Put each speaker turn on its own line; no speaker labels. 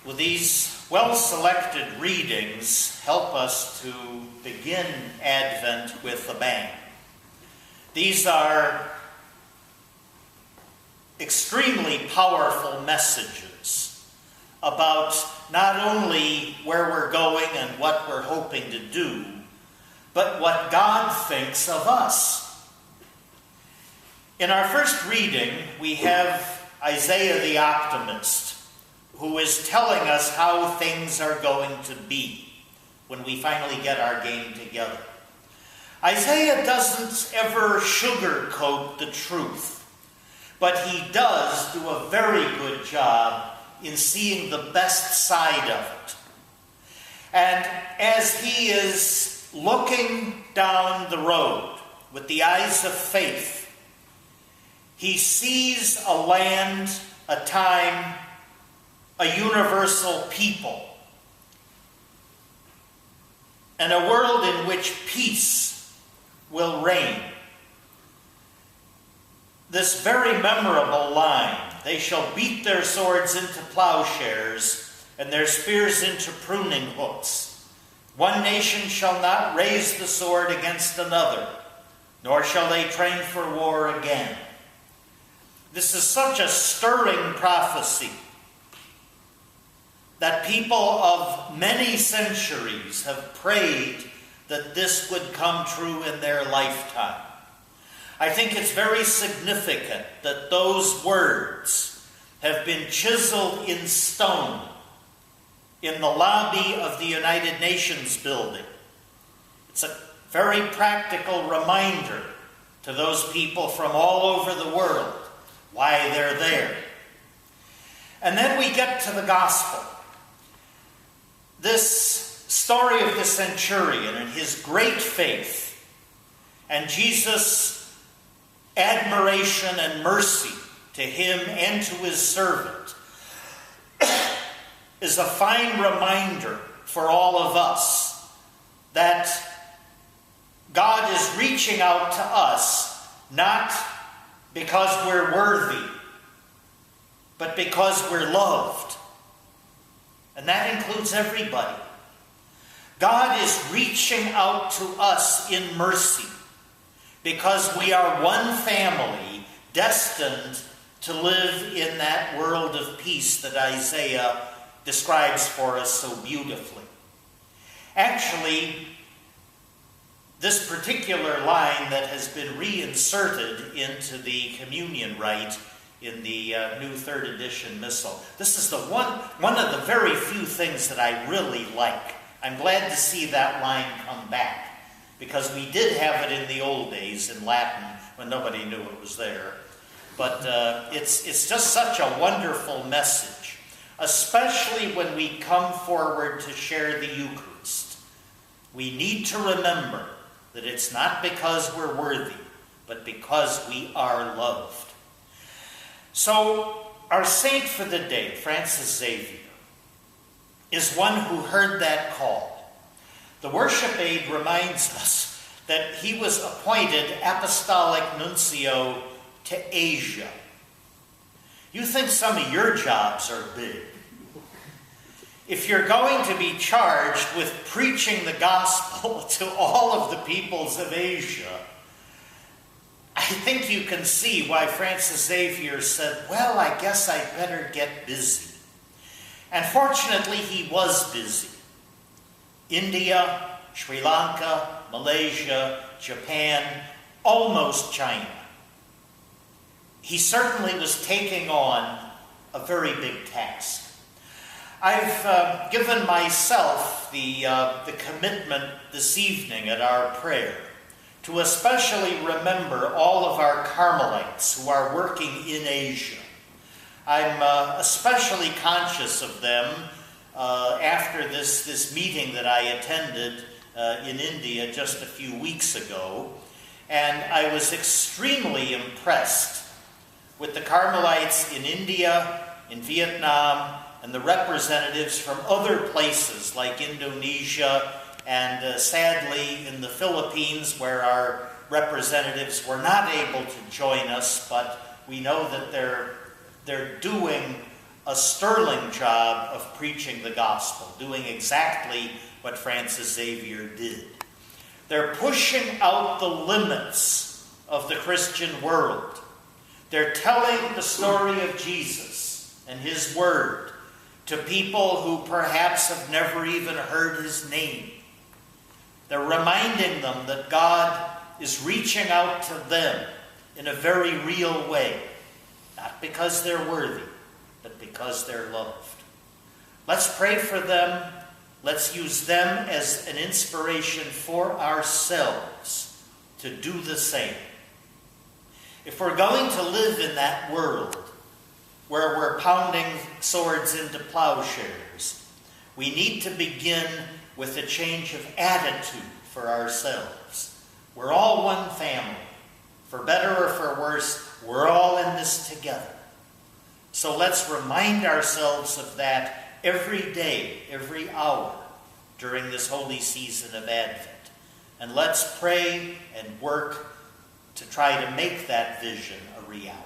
Well, these well-selected readings help us to begin Advent with a bang. These are extremely powerful messages about not only where we're going and what we're hoping to do, but what God thinks of us. In our first reading, we have Isaiah the optimist, who is telling us how things are going to be when we finally get our game together. Isaiah doesn't ever sugarcoat the truth, but he does do a very good job in seeing the best side of it. And as he is looking down the road with the eyes of faith, he sees a land, a time, a universal people, and a world in which peace will reign. This very memorable line, "They shall beat their swords into plowshares and their spears into pruning hooks. One nation shall not raise the sword against another, nor shall they train for war again." This is such a stirring prophecy that people of many centuries have prayed that this would come true in their lifetime. I think it's very significant that those words have been chiseled in stone in the lobby of the United Nations building. It's a very practical reminder to those people from all over the world why they're there. And then we get to the gospel. This story of the centurion and his great faith and Jesus' admiration and mercy to him and to his servant is a fine reminder for all of us that God is reaching out to us not because we're worthy, but because we're loved. And that includes everybody. God is reaching out to us in mercy because we are one family destined to live in that world of peace that Isaiah describes for us so beautifully. Actually, this particular line that has been reinserted into the communion rite in the new 3rd edition missal, this is the one of the very few things that I really like. I'm glad to see that line come back, because we did have it in the old days in Latin when nobody knew it was there. But it's just such a wonderful message, especially when we come forward to share the Eucharist. We need to remember that it's not because we're worthy, but because we are loved. So, our saint for the day, Francis Xavier, is one who heard that call. The worship aid reminds us that he was appointed apostolic nuncio to Asia. You think some of your jobs are big. If you're going to be charged with preaching the gospel to all of the peoples of Asia, I think you can see why Francis Xavier said, well, I guess I better get busy. And fortunately, he was busy. India, Sri Lanka, Malaysia, Japan, almost China. He certainly was taking on a very big task. I've given myself the commitment this evening at our prayer to especially remember all of our Carmelites who are working in Asia. I'm especially conscious of them after this meeting that I attended in India just a few weeks ago. And I was extremely impressed with the Carmelites in India, in Vietnam, and the representatives from other places like Indonesia and sadly in the Philippines, where our representatives were not able to join us, but we know that they're doing a sterling job of preaching the gospel, doing exactly what Francis Xavier did. They're pushing out the limits of the Christian world. They're telling the story of Jesus and his word to people who perhaps have never even heard his name. They're reminding them that God is reaching out to them in a very real way, not because they're worthy, but because they're loved. Let's pray for them. Let's use them as an inspiration for ourselves to do the same. If we're going to live in that world where we're pounding swords into plowshares, we need to begin with a change of attitude for ourselves. We're all one family. For better or for worse, we're all in this together. So let's remind ourselves of that every day, every hour during this holy season of Advent. And let's pray and work to try to make that vision a reality.